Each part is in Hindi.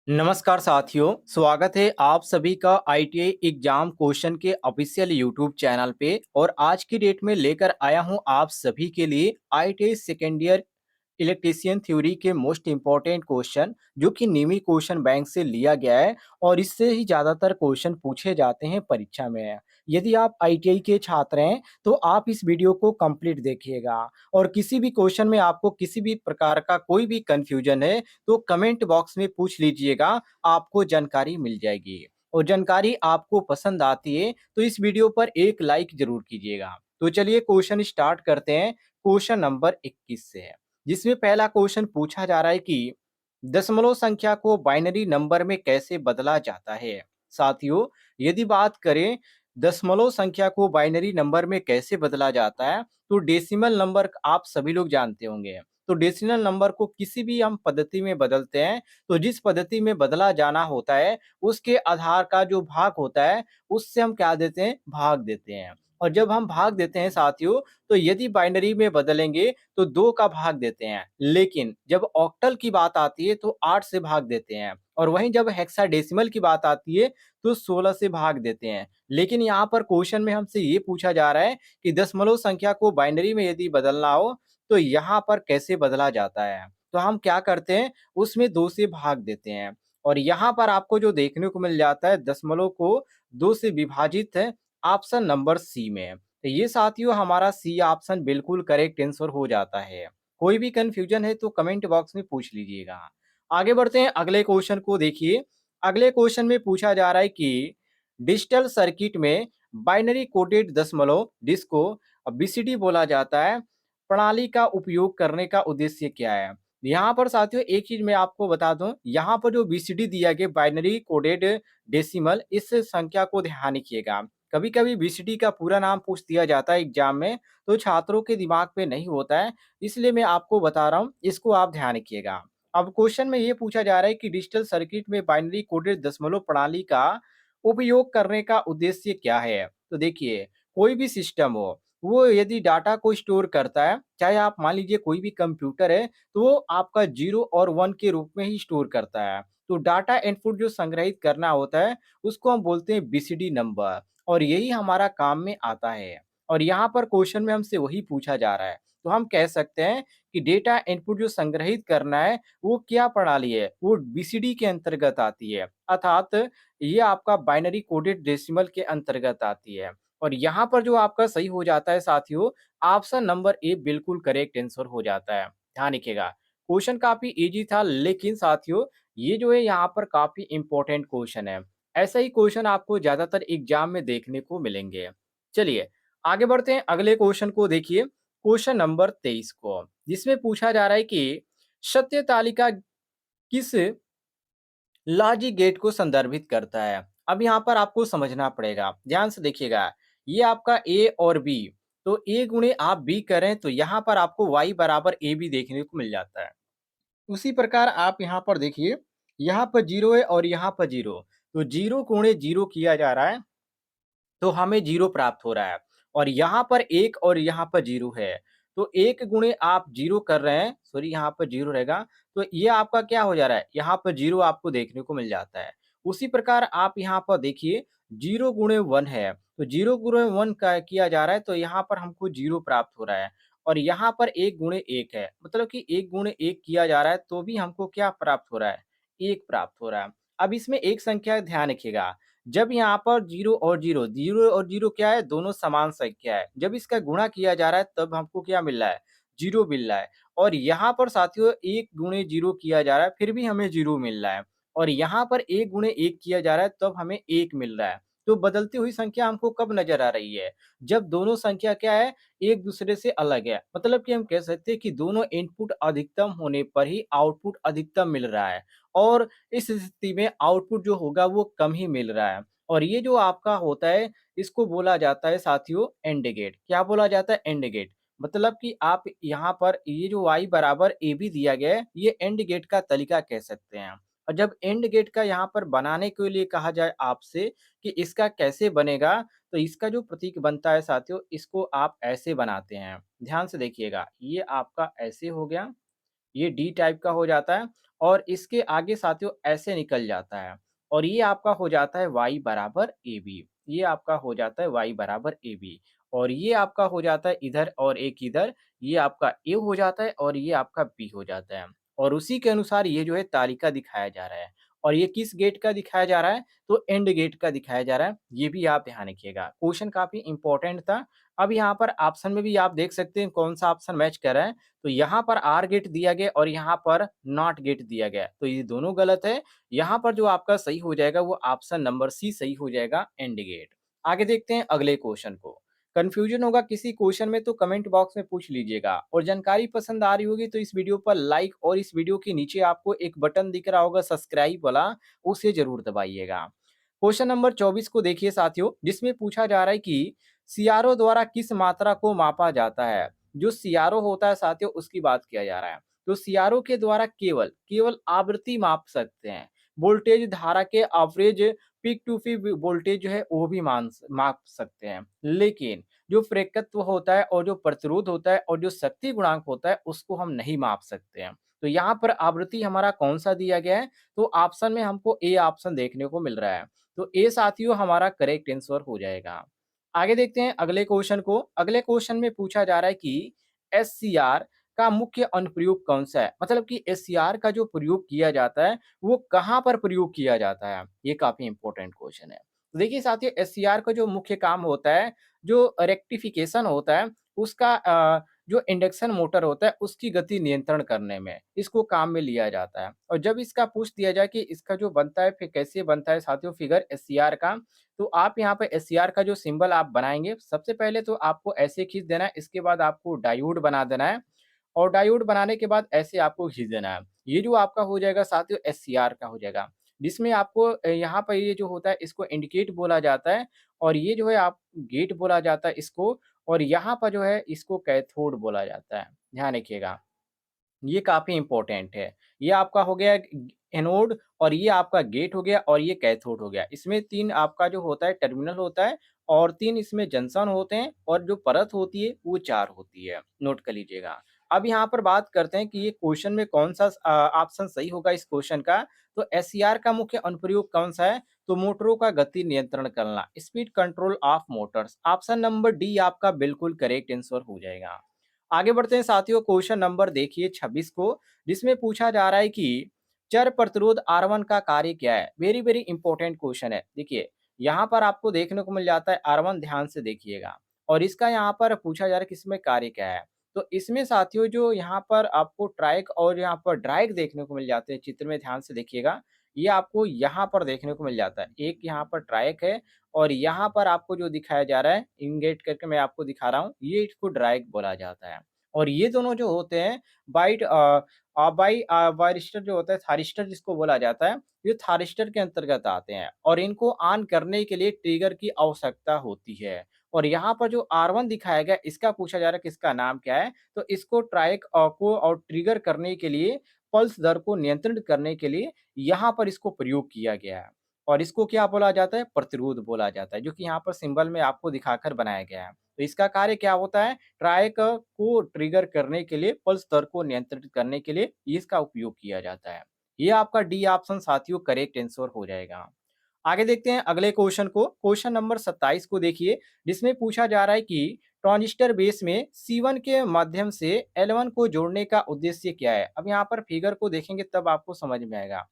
नमस्कार साथियों, स्वागत है आप सभी का आईटीआई एग्जाम क्वेश्चन के ऑफिशियल यूट्यूब चैनल पे। और आज की डेट में लेकर आया हूं आप सभी के लिए ITI second year electrician theory के मोस्ट इंपॉर्टेंट क्वेश्चन, जो कि निमी क्वेश्चन बैंक से लिया गया है और इससे ही ज़्यादातर क्वेश्चन पूछे जाते हैं परीक्षा में। यदि आप आईटीआई के छात्र हैं तो आप इस वीडियो को कंप्लीट देखिएगा। और किसी भी क्वेश्चन में आपको किसी भी प्रकार का कोई भी कंफ्यूजन है तो कमेंट बॉक्स में पूछ लीजिएगा, आपको जानकारी मिल जाएगी। और जानकारी आपको पसंद आती है तो इस वीडियो पर एक लाइक जरूर कीजिएगा। तो चलिए क्वेश्चन स्टार्ट करते हैं। क्वेश्चन नंबर 21 से है, जिसमें पहला क्वेश्चन पूछा जा रहा है कि दशमलव संख्या को बाइनरी नंबर में कैसे बदला जाता है। साथियों, यदि बात करें दशमलव संख्या को बाइनरी नंबर में कैसे बदला जाता है तो डेसिमल नंबर आप सभी लोग जानते होंगे। तो डेसिमल नंबर को किसी भी हम पद्धति में बदलते हैं तो जिस पद्धति में बदला जाना होता है उसके आधार का जो भाग होता है उससे हम क्या देते हैं, भाग देते हैं। और जब हम भाग देते हैं साथियों, तो यदि बाइनरी में बदलेंगे तो 2 का भाग देते हैं, लेकिन जब ऑक्टल की बात आती है तो 8 से भाग देते हैं। और वहीं जब हेक्साडेसिमल की बात आती है तो 16 से भाग देते हैं। लेकिन यहाँ पर क्वेश्चन में हमसे ये पूछा जा रहा है कि दशमलव संख्या को बाइनरी में यदि बदलना हो तो यहाँ पर कैसे बदला जाता है। तो हम क्या करते हैं, उसमें 2 से भाग देते हैं। और यहाँ पर आपको जो देखने को मिल जाता है दशमलव को 2 से विभाजित है ऑप्शन नंबर सी में। तो ये साथियों हमारा सी ऑप्शन बिल्कुल करेक्ट आंसर हो जाता है। कोई भी कंफ्यूजन है तो कमेंट बॉक्स में पूछ लीजिएगा। आगे बढ़ते हैं, अगले क्वेश्चन को देखिए। अगले क्वेश्चन में पूछा जा रहा है कि डिजिटल सर्किट में बाइनरी कोडेड दशमलव जिसको बीसीडी बोला जाता है, प्रणाली का उपयोग करने का उद्देश्य क्या है। यहाँ पर साथियों एक चीज मैं आपको बता दूं, यहाँ पर जो बीसीडी दिया गया बाइनरी कोडेड डेसिमल, इस संख्या को ध्यान रखिएगा। कभी कभी बीसीडी का पूरा नाम पूछ दिया जाता है एग्जाम में, तो छात्रों के दिमाग पे नहीं होता है, इसलिए मैं आपको बता रहा हूँ, इसको आप ध्यान रखिएगा। अब क्वेश्चन में ये पूछा जा रहा है कि डिजिटल सर्किट में बाइनरी कोडेड दशमलव प्रणाली का उपयोग करने का उद्देश्य क्या है। तो देखिए, कोई भी सिस्टम हो वो यदि डाटा को स्टोर करता है, चाहे आप मान लीजिए कोई भी कंप्यूटर है, तो वो आपका 0 और 1 के रूप में ही स्टोर करता है। तो डाटा इनपुट जो संग्रहित करना होता है उसको हम बोलते हैं बीसीडी नंबर, और यही हमारा काम में आता है। और यहाँ पर क्वेश्चन में हमसे वही पूछा जा रहा है, तो हम कह सकते हैं कि डेटा इनपुट जो संग्रहित करना है वो क्या प्रणाली है, वो बीसीडी के अंतर्गत आती है, अर्थात ये आपका बाइनरी कोडेड डेसिमल के अंतर्गत आती है। और यहाँ पर जो आपका सही हो जाता है साथियों, ऑप्शन नंबर ए बिल्कुल करेक्ट आंसर हो जाता है। ध्यान रखिएगा, क्वेश्चन काफी इजी था, लेकिन साथियों ये जो है यहाँ पर काफी इंपॉर्टेंट क्वेश्चन है। ऐसा ही क्वेश्चन आपको ज्यादातर एग्जाम में देखने को मिलेंगे। चलिए आगे बढ़ते हैं, अगले क्वेश्चन को देखिए, क्वेश्चन नंबर 23 को, जिसमें पूछा जा रहा है कि सत्य तालिका किस लॉजिक गेट को संदर्भित करता है। अब यहाँ पर आपको समझना पड़ेगा, ध्यान से देखिएगा। ये आपका ए और बी, तो ए गुणे आप बी करें तो यहाँ पर आपको वाई बराबर ए बी देखने को मिल जाता है। उसी प्रकार आप यहाँ पर देखिए, यहाँ पर जीरो है और यहाँ पर जीरो, तो जीरो गुणे जीरो किया जा रहा है तो हमें 0 प्राप्त हो रहा है। और यहाँ पर 1 और यहाँ पर 0 है, तो 1 गुणे आप 0 कर रहे हैं, सॉरी यहाँ पर 0 रहेगा, तो ये आपका क्या हो जा रहा है, यहाँ पर 0 आपको देखने को मिल जाता है। उसी प्रकार आप यहाँ पर देखिए 0 गुणे 1 है, तो 0 गुणे 1 का किया जा रहा है तो यहाँ पर हमको 0 प्राप्त हो रहा है। और यहाँ पर 1 गुणे 1 है, मतलब कि 1 गुणे 1 किया जा रहा है तो भी हमको क्या प्राप्त हो रहा है, 1 प्राप्त हो रहा है। अब इसमें एक संख्या ध्यान रखिएगा, जब यहाँ पर 0 और 0, 0 और 0 क्या है? दोनों समान संख्या है। जब इसका गुणा किया जा रहा है तब हमको क्या मिल रहा है? 0 मिल रहा है। और यहाँ पर साथियों 1 गुणे 0 किया जा रहा है, फिर भी हमें 0 मिल रहा है। और यहाँ पर 1 गुणे 1 किया जा रहा है तब हमें 1 मिल रहा है। तो बदलती हुई संख्या हमको कब नज़र आ रही है? जब दोनों संख्या क्या है? एक दूसरे से अलग है। मतलब कि हम कह सकते हैं कि दोनों इनपुट अधिकतम होने पर ही आउटपुट अधिकतम मिल रहा है। और इस स्थिति में आउटपुट जो होगा वो कम ही मिल रहा है। और ये जो आपका होता है इसको बोला जाता है साथियों एंड गेट। क्या बोला जाता है? And get. मतलब कि आप यहाँ पर ये जो y बराबर ए बी दिया गया है, ये एंड गेट का तरीका कह सकते हैं। और जब एंड गेट का यहाँ पर बनाने के लिए कहा जाए आपसे कि इसका कैसे बनेगा, तो इसका जो प्रतीक बनता है साथियों, इसको आप ऐसे बनाते हैं। ध्यान से देखिएगा, ये आपका ऐसे हो गया, ये डी टाइप का हो जाता है। और इसके आगे साथियों ऐसे निकल जाता है और ये आपका हो जाता है y बराबर AB। ये आपका हो जाता है y बराबर AB और ये आपका हो जाता है इधर और एक इधर, ये आपका A हो जाता है और ये आपका B हो जाता है। और उसी के अनुसार ये जो है तालिका दिखाया जा रहा है और ये किस गेट का दिखाया जा रहा है? तो एंड गेट का दिखाया जा रहा है, ये भी आप ध्यान रखिएगा। क्वेश्चन काफ़ी इम्पोर्टेंट था। अब यहाँ पर ऑप्शन में भी आप देख सकते हैं कौन-सा ऑप्शन मैच कर रहा है। तो यहाँ पर आर गेट दिया गया और यहाँ पर नॉट गेट दिया गया है, तो ये दोनों गलत है। यहाँ पर जो आपका सही हो जाएगा वो ऑप्शन नंबर सी सही हो जाएगा, एंड गेट। आगे देखते हैं अगले क्वेश्चन को। कन्फ्यूजन होगा किसी क्वेश्चन में तो कमेंट बॉक्स में पूछ लीजिएगा और जानकारी पसंद आ रही होगी तो इस वीडियो पर लाइक और इस वीडियो के नीचे आपको एक बटन दिख रहा होगा सब्सक्राइब वाला, उसे ज़रूर दबाइएगा। क्वेश्चन नंबर 24 को देखिए साथियों, जिसमें पूछा जा रहा है कि सीआरओ द्वारा किस मात्रा को मापा जाता है? जो सीआरओ होता है साथियों उसकी बात किया जा रहा है। तो सीआरओ के द्वारा केवल आवृत्ति माप सकते हैं। वोल्टेज धारा के average peak to peak voltage जो है वो भी माप सकते हैं। लेकिन जो प्रेरकत्व होता है और जो प्रतिरोध होता है और जो शक्ति गुणांक होता है उसको हम नहीं माप सकते हैं। तो यहाँ पर आवृत्ति हमारा कौन-सा दिया गया है? तो ऑप्शन में हमको ए ऑप्शन देखने को मिल रहा है। तो ए साथियों हमारा करेक्ट आंसर हो जाएगा। आगे देखते हैं अगले क्वेश्चन को। अगले क्वेश्चन में पूछा जा रहा है कि एससीआर का मुख्य अनुप्रयोग कौन-सा है? मतलब कि एससीआर का जो प्रयोग किया जाता है, वो कहाँ पर प्रयोग किया जाता है? ये काफ़ी इम्पोर्टेंट क्वेश्चन है। तो देखिए साथियों एससीआर का जो मुख्य काम होता है, जो रेक्टिफिकेशन होता है, उसका जो इंडक्शन मोटर होता है, उसकी गति नियंत्रण करने में, इसको काम में लिया जाता है। और जब इसका पूछ दिया जाए कि इसका जो बनता है, फिर कैसे बनता है साथियों फिगर एससीआर का, तो आप यहाँ पे एससीआर का जो सिंबल आप बनाएँगे, सबसे पहले तो आपको ऐसे खींच देना है, इसके बाद आपको डायोड बना देना है और डायोड बनाने के बाद ऐसे आपको खींच देना है। ये जो आपका हो जाएगा साथियों एससीआर का हो जाएगा, जिसमें आपको यहाँ पर ये जो होता है इसको इंडिकेट बोला जाता है और ये जो है आप गेट बोला जाता है इसको और यहाँ पर जो है इसको कैथोड बोला जाता है। ध्यान रखिएगा। ये काफ़ी इम्पोर्टेंट है। ये आपका हो गया एनोड और ये आपका गेट हो गया और ये कैथोड हो गया। इसमें 3 आपका जो होता है टर्मिनल होता है और 3 इसमें जंक्शन होते हैं और जो परत होती है वो 4 होती है। नोट कर लीजिएगा। अब यहाँ पर बात करते हैं कि ये क्वेश्चन में कौन-सा ऑप्शन सही होगा इस क्वेश्चन का। तो एससीआर का मुख्य अनुप्रयोग कौन-सा है? तो मोटरों का गति नियंत्रण करना, speed control of Motors. Option number D आपका बिल्कुल करेक्ट आंसर हो जाएगा। आगे बढ़ते हैं साथियों क्वेश्चन नंबर देखिए 26 को, जिसमें पूछा जा रहा है कि चर प्रतिरोध R1 का कार्य क्या है? वेरी वेरी इंपॉर्टेंट क्वेश्चन है। देखिए, यहाँ पर आपको देखने को मिल जाता है R1, ध्यान से देखिएगा और इसका यहाँ पर पूछा जा रहा है कि इसमें कार्य क्या है? तो इसमें साथियों जो यहाँ पर आपको ट्राइक और यहाँ पर ड्राइक देखने को मिल जाते हैं, चित्र में ध्यान से देखिएगा। ये आपको यहाँ पर देखने को मिल जाता है। एक यहाँ पर ट्राइक है और यहाँ पर आपको जो दिखाया जा रहा है, इंगेट करके मैं आपको दिखा रहा हूँ, ये इसको ड्राइक बोला जाता है। और ये दोनों जो होते हैं वायरिस्टर जो होता है थारिस्टर जिसको बोला जाता है, ये थारिस्टर के अंतर्गत आते हैं और इनको ऑन करने के लिए ट्रिगर की आवश्यकता होती है। और यहाँ पर जो R1 दिखाया गया इसका पूछा जा रहा है कि इसका नाम क्या है? तो इसको ट्राइक को और ट्रिगर करने के लिए पल्स दर को नियंत्रित करने के लिए यहाँ पर इसको प्रयोग किया गया है। और इसको क्या बोला जाता है? प्रतिरोध बोला जाता है, जो कि यहाँ पर सिंबल में आपको दिखाकर बनाया गया है। तो इसका कार्य क्या होता है? ट्राइक को ट्रिगर करने के लिए, पल्स दर को नियंत्रित करने के लिए इसका उपयोग किया जाता है। ये आपका डी ऑप्शन साथियों करेक्ट आंसर हो जाएगा। आगे देखते हैं अगले क्वेश्चन को। क्वेश्चन नंबर 27 को देखिए, जिसमें पूछा जा रहा है कि ट्रांजिस्टर बेस में C1 के माध्यम से L1 को जोड़ने का उद्देश्य क्या है? अब यहाँ पर फिगर को देखेंगे तब आपको समझ में आएगा।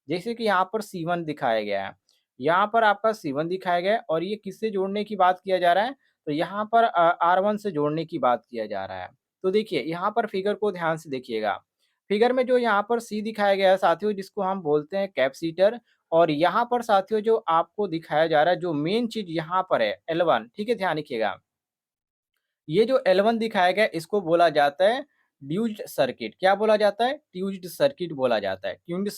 जैसे कि यहाँ पर C1 दिखाया गया है। यहाँ पर आपका C1 दिखाया गया है और ये किससे जोड़ने की बात किया जा रहा है? तो यहाँ पर R1 से जोड़ने की बात किया जा रहा है। तो देखिए, यहाँ पर फिगर को ध्यान से देखिएगा। फिगर में जो यहाँ पर C दिखाया गया है साथियों, जिसको हम बोलते हैं कैपेसिटर और यहाँ पर साथियों जो आपको दिखाया जा रहा है, जो मेन चीज़ यहाँ पर है L1, ठीक है? ध्यान रखिएगा। ये जो L1 दिखाया गया है, इसको बोला जाता है ड्यूज्ड सर्किट। क्या बोला जाता है? ट्यूज्ड सर्किट बोला जाता है। ट्यून्ड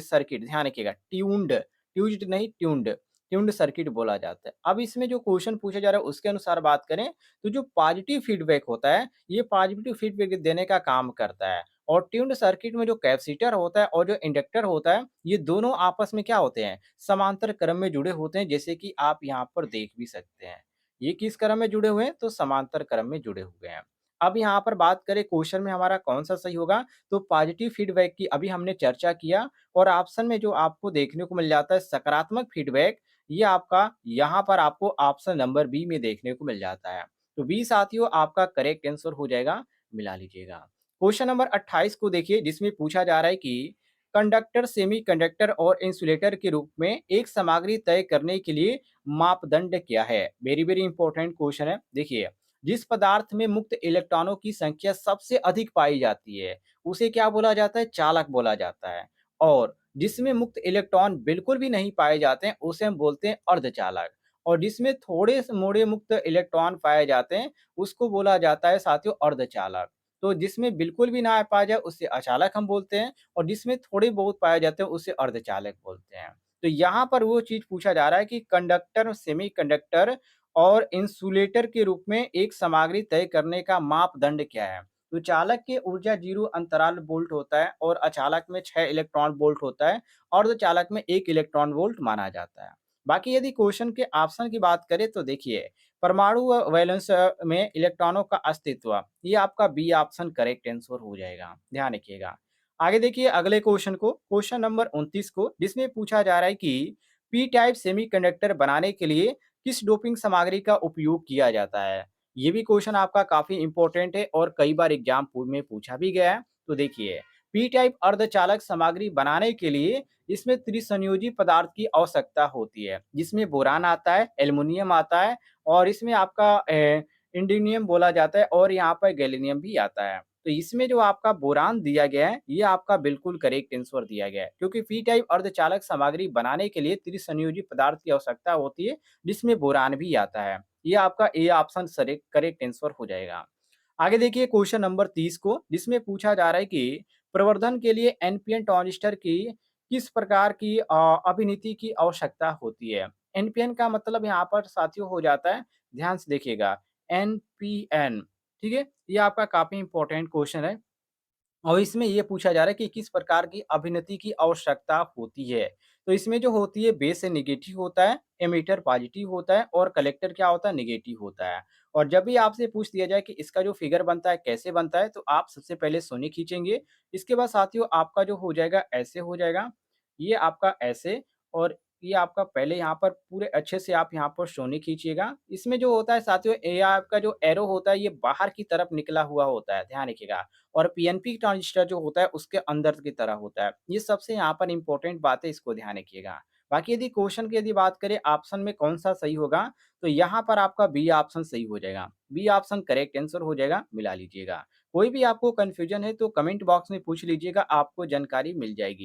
सर्किट ध्यान रखिएगा। ट्यूज्ड नहीं ट्यून्ड सर्किट बोला जाता है। अब इसमें जो क्वेश्चन पूछा जा रहा है उसके अनुसार बात करें, तो जो पॉजिटिव फीडबैक होता है, ये पॉजिटिव फीडबैक देने का काम करता है। और ट्यून्ड सर्किट में जो कैपेसिटर होता है और जो इंडक्टर होता है, ये दोनों आपस में क्या होते हैं? समांतर क्रम में जुड़े होते हैं, जैसे कि आप यहाँ पर देख भी सकते हैं। ये किस क्रम में जुड़े हुए हैं? तो समांतर क्रम में जुड़े हुए हैं। अब यहाँ पर बात करें क्वेश्चन में हमारा कौन-सा सही होगा, तो पॉजिटिव फीडबैक की अभी हमने चर्चा किया और ऑप्शन में जो आपको देखने को मिल जाता है सकारात्मक फीडबैक, ये आपका यहाँ पर आपको ऑप्शन नंबर बी में देखने को मिल जाता है। तो बी साथियों आपका करेक्ट आंसर हो जाएगा, मिला लीजिएगा। क्वेश्चन नंबर 28 को देखिए जिसमें पूछा जा रहा है कि कंडक्टर, सेमीकंडक्टर और इंसुलेटर के रूप में एक सामग्री तय करने के लिए मापदंड क्या है? वेरी वेरी इंपॉर्टेंट क्वेश्चन है। देखिए, जिस पदार्थ में मुक्त इलेक्ट्रॉनों की संख्या सबसे अधिक पाई जाती है, उसे क्या बोला जाता है? चालक बोला जाता है। और जिसमें मुक्त इलेक्ट्रॉन बिल्कुल भी नहीं पाए जाते हैं, उसे हम बोलते हैं अर्धचालक। और जिसमें थोड़े से मोड़े मुक्त इलेक्ट्रॉन पाए जाते हैं, उसको बोला जाता है साथियों अर्धचालक। तो जिसमें बिल्कुल भी ना पाया जाए, उसे अचालक हम बोलते हैं और जिसमें थोड़े बहुत पाए जाते हैं, उसे अर्धचालक बोलते हैं। तो यहाँ पर वो चीज़ पूछा जा रहा है कि कंडक्टर, सेमीकंडक्टर और इंसुलेटर के रूप में एक सामग्री तय करने का मापदंड क्या है? तो चालक की ऊर्जा 0 अंतराल वोल्ट होता है और अचालक में 6 इलेक्ट्रॉन वोल्ट होता है, अर्धचालक में 1 इलेक्ट्रॉन वोल्ट माना जाता है। बाकी यदि क्वेश्चन के ऑप्शन की बात करें तो देखिए, परमाणु व वैलेंस में इलेक्ट्रॉनों का अस्तित्व, ये आपका बी ऑप्शन करेक्ट आंसर हो जाएगा, ध्यान रखिएगा। आगे देखिए अगले क्वेश्चन को, क्वेश्चन नंबर 29 को, जिसमें पूछा जा रहा है कि पी टाइप सेमीकंडक्टर बनाने के लिए किस डोपिंग सामग्री का उपयोग किया जाता है? ये भी क्वेश्चन आपका काफ़ी इम्पोर्टेंट है और कई बार एग्जाम में पूछा भी गया है। तो देखिए, पी टाइप अर्धचालक सामग्री बनाने के लिए इसमें त्रिसंयोजी पदार्थ की आवश्यकता होती है, जिसमें बोरान आता है, एल्युमिनियम आता है और इसमें आपका इंडिनियम बोला जाता है और यहाँ पर गैलीनियम भी आता है। तो इसमें जो आपका बोरान दिया गया है, ये आपका बिल्कुल करेक्ट आंसर दिया गया है, क्योंकि पी टाइप अर्धचालक सामग्री बनाने के लिए त्रिसंयोजी पदार्थ की आवश्यकता होती है, जिसमें बोरान भी आता है। ये आपका ए ऑप्शन करेक्ट आंसर हो जाएगा। आगे देखिए क्वेश्चन नंबर 30 को, जिसमें पूछा जा रहा है कि प्रवर्धन के लिए एनपीएन ट्रांजिस्टर की किस प्रकार की अभिनीति की आवश्यकता होती है? एनपीएन का मतलब यहाँ पर साथियों हो जाता है, ध्यान से देखिएगा, एनपीएन, ठीक है? ये आपका काफ़ी इंपॉर्टेंट क्वेश्चन है। और इसमें ये पूछा जा रहा है कि किस प्रकार की अभिनति की आवश्यकता होती है। तो इसमें जो होती है बेस से नेगेटिव होता है, एमिटर पॉजिटिव होता है और कलेक्टर क्या होता है? नेगेटिव होता है। और जब भी आपसे पूछ दिया जाए कि इसका जो फिगर बनता है कैसे बनता है, तो आप सबसे पहले शून्य खींचेंगे। इसके बाद साथियों आपका जो हो जाएगा ऐसे हो जाएगा, ये आपका ऐसे और ये आपका पहले यहाँ पर पूरे अच्छे से आप यहाँ पर शून्य खींचिएगा। इसमें जो होता है साथियों, ये आपका जो एरो होता है ये बाहर की तरफ निकला हुआ होता है, ध्यान रखिएगा। और पीएनपी ट्रांजिस्टर जो होता है उसके अंदर की तरह होता है। ये सबसे यहाँ पर इम्पोर्टेंट बात है, इसको ध्यान रखिएगा। बाकी यदि क्वेश्चन की यदि बात करें ऑप्शन में कौन-सा सही होगा, तो यहाँ पर आपका बी ऑप्शन सही हो जाएगा। बी ऑप्शन करेक्ट आंसर हो जाएगा, मिला लीजिएगा। कोई भी आपको कन्फ्यूजन है तो कमेंट बॉक्स में पूछ लीजिएगा, आपको जानकारी मिल जाएगी।